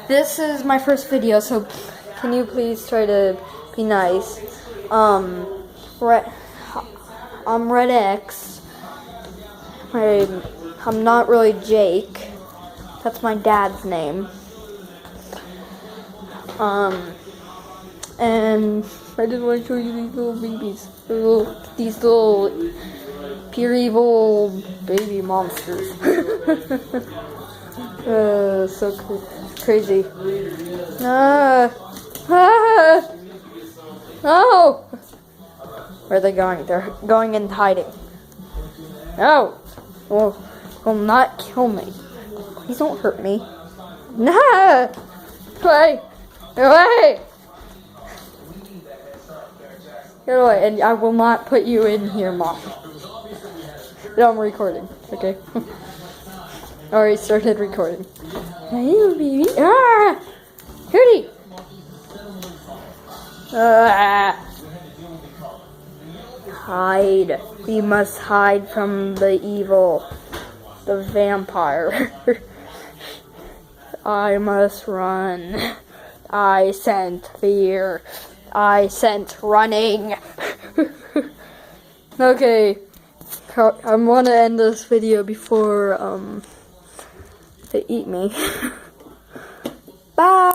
This is my first video, so can you please try to be nice? I'm Red X. I'm not really Jake. That's my dad's name. And I just want to show you these little babies. These little pure evil baby monsters. So crazy. No! Where are they going? They're going and hiding. No! Will not kill me. Please don't hurt me. No! Away! Away! Get away, and I will not put you in here, Mom. No, I'm recording, okay? Already started recording. Hey, baby. Ah! Hootie! Hide. We must hide from the evil. The vampire. I must run. I scent fear. I scent running. Okay. I want to end this video before they eat me. Bye.